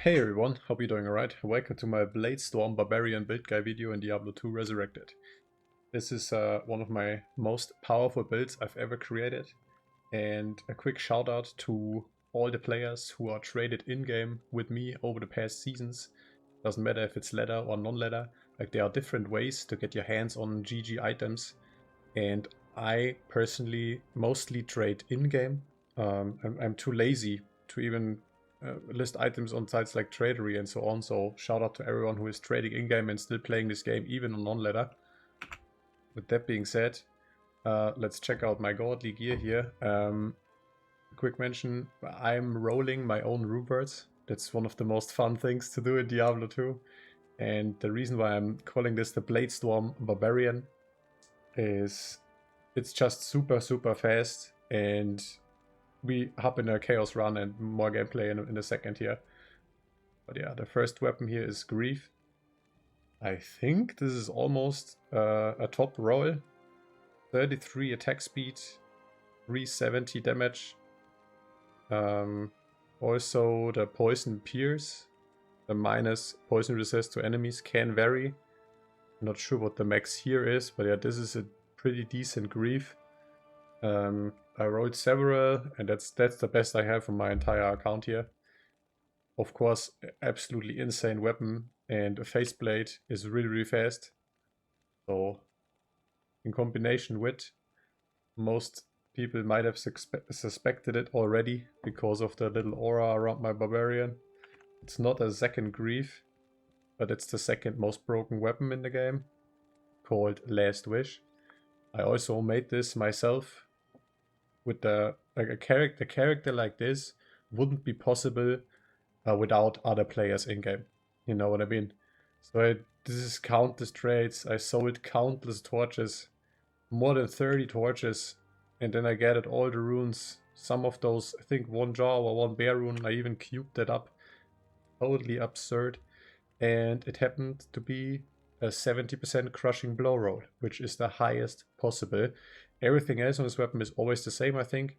Hey everyone, hope you're doing alright. Welcome to my Bladestorm Barbarian build guy video in Diablo 2 Resurrected. This is one of my most powerful builds I've ever created. And a quick shout out to all the players who are traded in-game with me over the past seasons. Doesn't matter if it's ladder or non-ladder, like there are different ways to get your hands on GG items. And I personally mostly trade in-game. I'm too lazy to even list items on sites like Tradery and so on, so shout out to everyone who is trading in-game and still playing this game, even on non-ladder. With that being said, let's check out my godly gear here. Quick mention, I'm rolling my own rubirds. That's one of the most fun things to do in Diablo 2. And the reason why I'm calling this the Bladestorm Barbarian is it's just super fast, and we hop in a chaos run and more gameplay in a second here. But yeah, the first weapon here is Grief. I think this is almost a top roll. 33 attack speed, 370 damage. Also the poison pierce, the minus poison resist to enemies can vary. I'm not sure what the max here is, but yeah, this is a pretty decent Grief. I rolled several, and that's the best I have from my entire account here. Of course, absolutely insane weapon, and a faceplate is really fast. So, in combination with, most people might have suspected it already because of the little aura around my Barbarian. It's not a second Grief, but it's the second most broken weapon in the game, called Last Wish. I also made this myself. With a character like this wouldn't be possible without other players in game. You know what I mean? So this is countless trades. I sold countless torches, more than 30 torches, and then I gathered all the runes. Some of those, I think one jaw or one bear rune. I even cubed that up. Totally absurd. And it happened to be a 70% crushing blow roll, which is the highest possible. Everything else on this weapon is always the same, I think.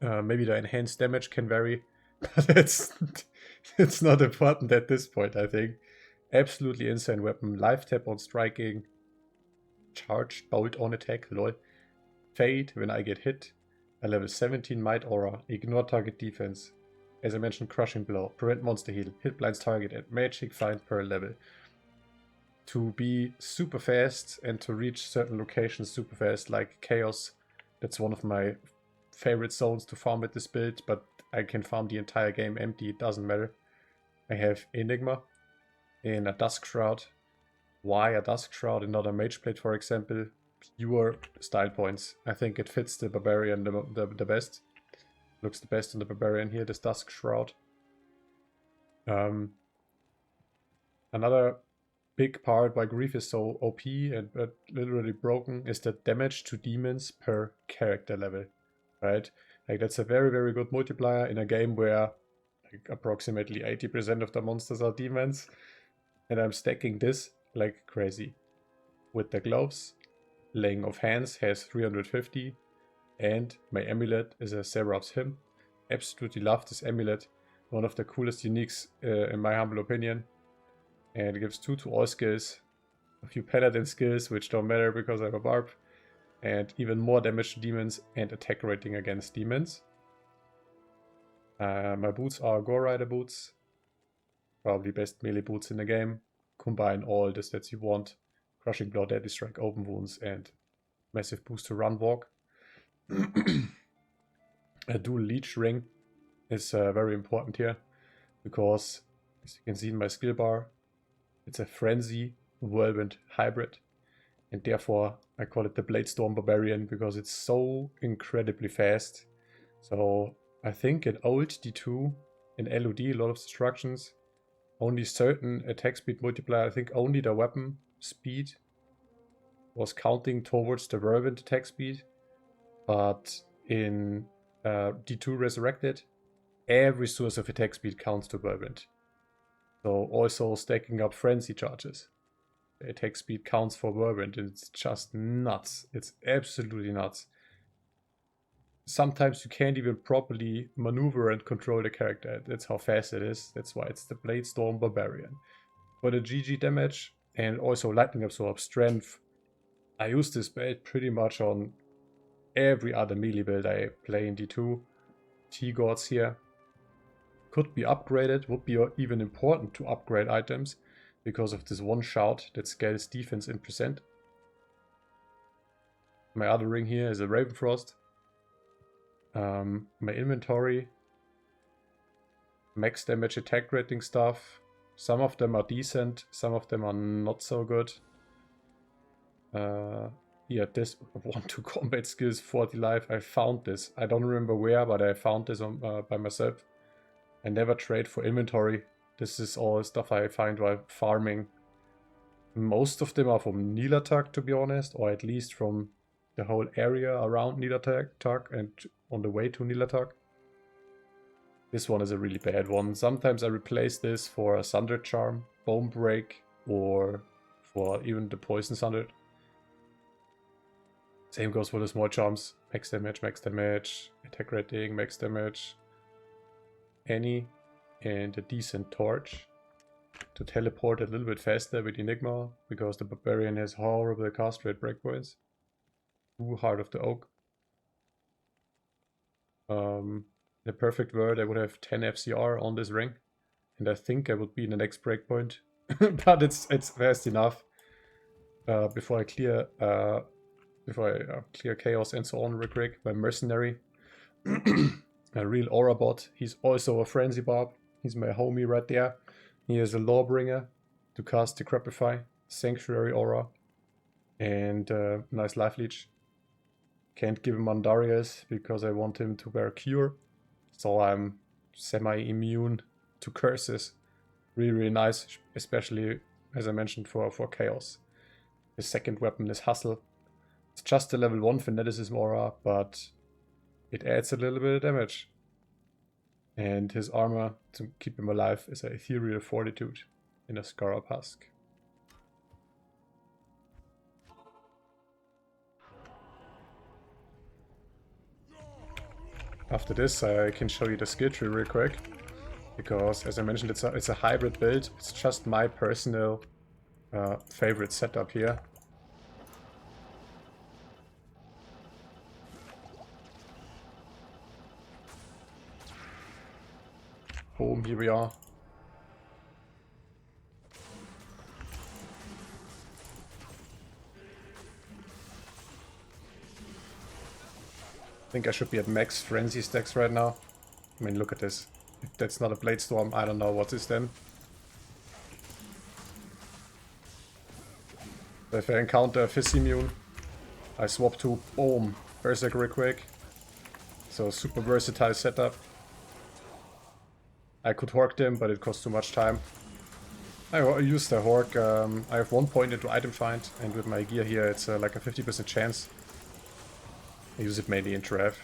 Maybe the enhanced damage can vary, but it's not important at this point, I think. Absolutely insane weapon. Life tap on striking. Charged bolt on attack, lol. Fade when I get hit. A level 17 might aura. Ignore target defense. As I mentioned, crushing blow. Prevent monster heal. Hit blinds target at magic find per level. To be super fast and to reach certain locations super fast, like Chaos. That's one of my favorite zones to farm with this build, but I can farm the entire game empty, it doesn't matter. I have Enigma in a Dusk Shroud. Why a Dusk Shroud and not a Mage Plate, for example? Pure style points. I think it fits the Barbarian the best. Looks the best on the Barbarian here, this Dusk Shroud. Another big part why Grief is so OP and literally broken is the damage to demons per character level, right? Like that's a very good multiplier in a game where like approximately 80% of the monsters are demons, and I'm stacking this like crazy. With the gloves, laying of hands has 350, and my amulet is a Seraph's Hymn. Absolutely love this amulet, one of the coolest uniques in my humble opinion. And it gives 2 to all skills, a few paladin skills which don't matter because I'm a Barb, and even more damage to demons and attack rating against demons. My boots are Gore Rider boots, probably best melee boots in the game. Combine all the stats you want: crushing blow, deadly strike, open wounds, and massive boost to run walk. A dual leech ring is very important here because, as you can see in my skill bar, it's a Frenzy Whirlwind hybrid, and therefore I call it the Bladestorm Barbarian because it's so incredibly fast. So I think in old D2, in LOD, a lot of destructions, only certain attack speed multiplier, I think only the weapon speed was counting towards the Whirlwind attack speed, but in D2 Resurrected, every source of attack speed counts to Whirlwind. So also stacking up frenzy charges. The attack speed counts for Whirlwind, and it's just nuts. It's absolutely nuts. sometimes you can't even properly maneuver and control the character. That's how fast it is. That's why it's the Bladestorm Barbarian. For the GG damage and also lightning absorb strength, I use this build pretty much on every other melee build I play in D2. T-Gods here. Could be upgraded, would be even important to upgrade items because of this one shout that scales defense in percent. My other ring here is a Ravenfrost. My inventory, max damage attack rating stuff. Some of them are decent, some of them are not so good. Yeah, this 1-2 combat skills, 40 life. I found this. I don't remember where, but I found this on, by myself. I never trade for inventory. This is all stuff I find while farming. Most of them are from Nilatak, to be honest, or at least from the whole area around Nilatak and on the way to Nilatak. This one is a really bad one. Sometimes I replace this for a Sundered Charm, Bone Break, or for even the Poison Sundered. Same goes for the small charms. Max damage, attack rating, max damage. Any, and a decent torch to teleport a little bit faster with Enigma, because the Barbarian has horrible cast rate breakpoints. Ooh, Heart of the Oak. In a perfect world, I would have 10 FCR on this ring, and I think I would be in the next breakpoint, but it's fast enough before I clear chaos and so on real quick. My mercenary, a real aura bot. He's also a frenzy Barb. He's my homie right there. He is a Lawbringer to cast Decrepify, Sanctuary Aura, and nice life leech. Can't give him Mandarius because I want him to wear Cure, so I'm semi-immune to curses. Really nice, especially as I mentioned for chaos. His second weapon is Hustle. It's just a level 1 Fanaticism Aura, but it adds a little bit of damage. And his armor to keep him alive is an Ethereal Fortitude in a Scarab Husk. After this I can show you the skill tree real quick, because as I mentioned it's a hybrid build. It's just my personal favorite setup here. Boom, here we are. I think I should be at max frenzy stacks right now. I mean, look at this. If that's not a Bladestorm, I don't know what is then. So if I encounter a Fizz-immune, I swap to boom, Berserk real quick. So super versatile setup. I could Hork them, but it costs too much time. I use the Hork. I have 1 point into item find, and with my gear here it's like a 50% chance. I use it mainly in Trav.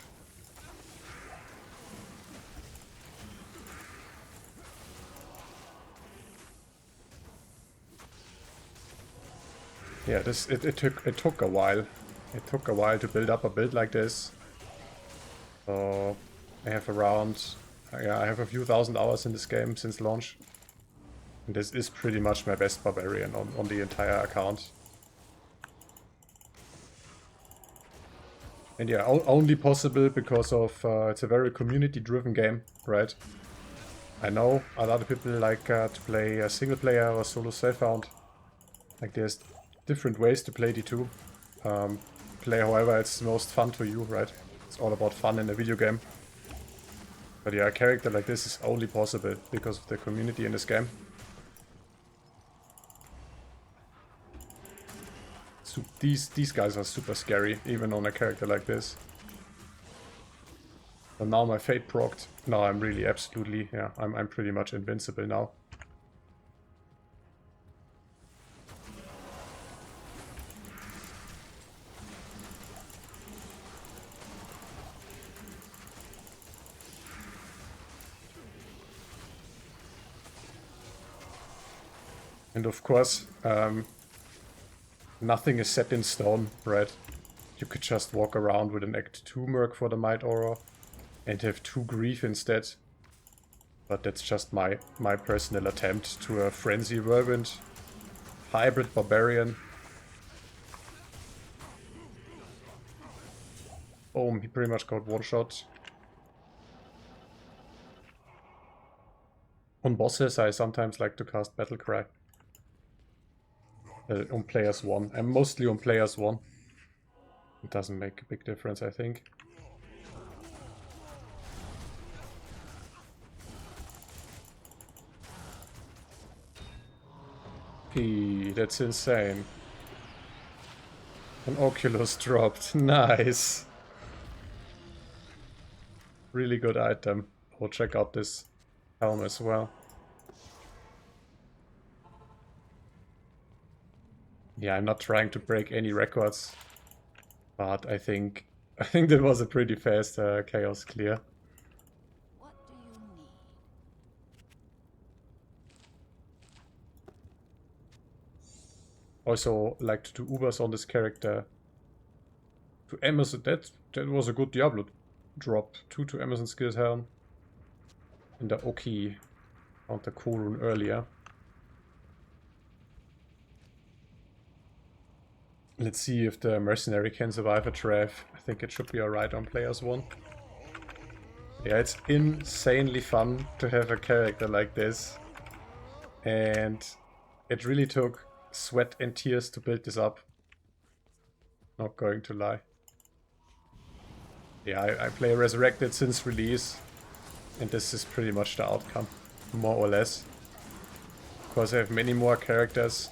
Yeah, it took a while. It took a while to build up a build like this. So I have around, yeah, I have a few thousand hours in this game since launch. And this is pretty much my best Barbarian on the entire account. And yeah, only possible because of it's a very community-driven game, right? I know a lot of people like to play a single player or solo self-found. Like there's different ways to play D2. Play however it's most fun to you, right? It's all about fun in a video game. But yeah, a character like this is only possible because of the community in this game. So these guys are super scary, even on a character like this. And now my fate procced. Now I'm really absolutely, yeah, I'm pretty much invincible now. And of course, nothing is set in stone, right? You could just walk around with an Act 2 Merc for the Might Aura and have 2 Grief instead. But that's just my personal attempt to a Frenzy Whirlwind hybrid Barbarian. Boom, he pretty much got one shot. On bosses, I sometimes like to cast Battle Cry. On players 1. I'm mostly on players 1. It doesn't make a big difference, I think. That's insane. An Oculus dropped. Nice. Really good item. We'll check out this helm as well. Yeah, I'm not trying to break any records, but I think that was a pretty fast chaos clear. What do you need? Also like to do Ubers on this character. To Emerson, that was a good Diablo drop. 2 to Emerson skills helm. And the Oki found the Korun earlier. Let's see if the mercenary can survive a draft. I think it should be alright on players 1. Yeah, it's insanely fun to have a character like this. And it really took sweat and tears to build this up. Not going to lie. Yeah, I play Resurrected since release. And this is pretty much the outcome. More or less. Of course I have many more characters.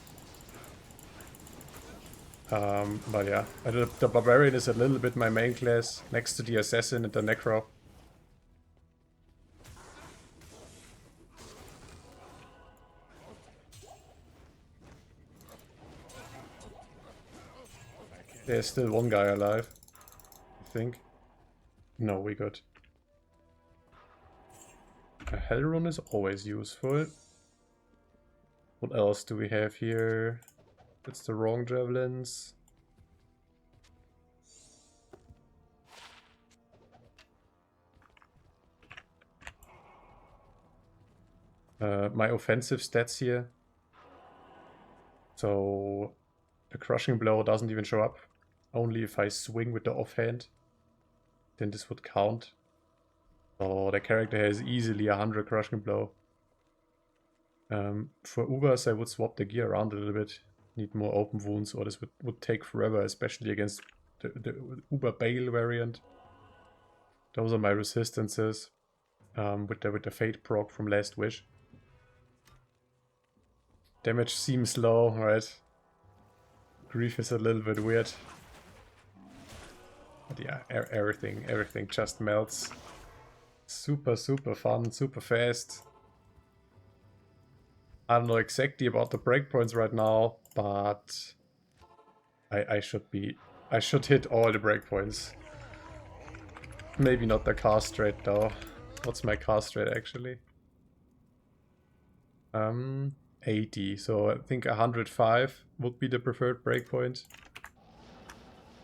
But yeah, the Barbarian is a little bit my main class, next to the Assassin and the Necro. There's still one guy alive, I think. No, we good. A Hell Rune is always useful. What else do we have here? That's the wrong javelins. My offensive stats here. So the crushing blow doesn't even show up. Only if I swing with the offhand, then this would count. So the character has easily 100 crushing blow. For Ubers I would swap the gear around a little bit. Need more open wounds, or this would take forever, especially against the Uber Bale variant. Those are my resistances with the Fate proc from Last Wish. Damage seems low, right? Grief is a little bit weird. But yeah, everything just melts. Super fun, super fast. I don't know exactly about the breakpoints right now, but I should hit all the breakpoints. Maybe not the cast rate though. What's my cast rate actually? 80. So I think 105 would be the preferred breakpoint.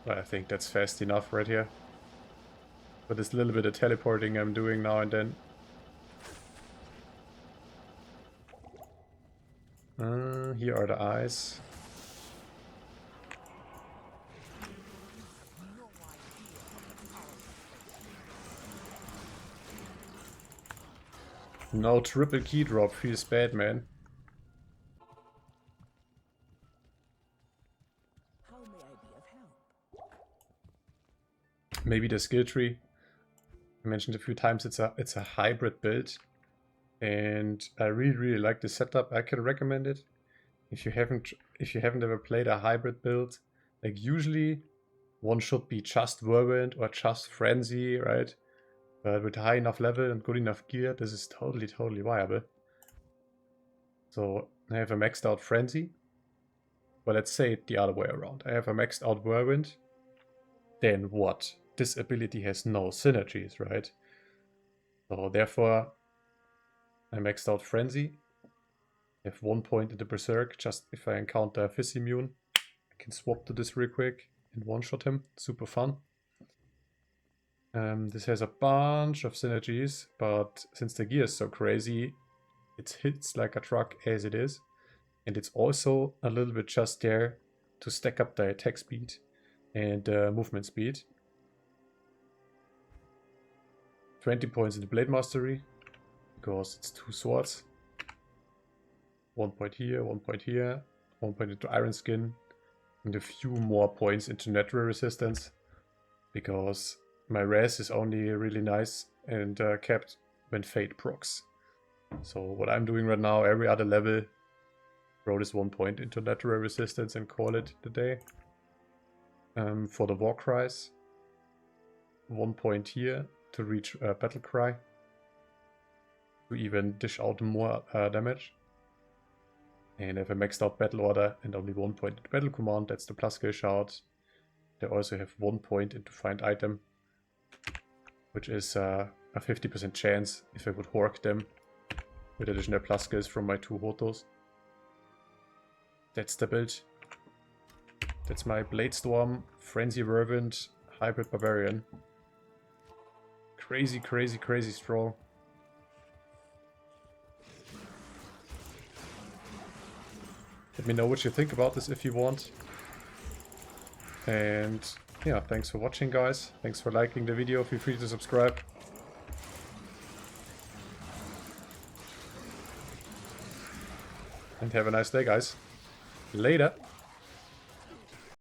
I think that's fast enough right here. With this little bit of teleporting I'm doing now and then. Here are the eyes. No triple key drop, feels bad, man. How may I be of help? Maybe the skill tree. I mentioned a few times it's a hybrid build. And I really like the setup. I can recommend it. If you haven't ever played a hybrid build, like usually one should be just Whirlwind or just Frenzy, right? But with high enough level and good enough gear, this is totally viable. So I have a maxed out Frenzy. Well, let's say it the other way around. I have a maxed out Whirlwind. Then what? This ability has no synergies, right? So therefore, I maxed out Frenzy. I have 1 point in the Berserk, just if I encounter Fizz Immune. I can swap to this real quick. and one-shot him. Super fun. This has a bunch of synergies, but since the gear is so crazy, it hits like a truck as it is. And it's also a little bit just there to stack up the attack speed and movement speed. 20 points in the Blade Mastery, because it's 2 swords. 1 point here, 1 point here, 1 point into Iron Skin, and a few more points into Natural Resistance, because my res is only really nice and kept when Fate procs. So what I'm doing right now, every other level, throw this 1 point into Natural Resistance and call it the day. For the War Cries, 1 point here to reach Battle Cry, to even dish out more damage. And if I maxed out Battle Order and only 1 point into Battle Command, that's the plus skill shout. They also have 1 point into Find Item, which is a 50% chance if I would Hork them with additional plus skills from my 2 Hotos. That's the build. That's my Bladestorm, Frenzy Whirlwind, Hybrid Barbarian. Crazy, crazy, crazy strong. Let me know what you think about this if you want. And yeah, thanks for watching, guys. Thanks for liking the video. Feel free to subscribe. And have a nice day, guys. Later.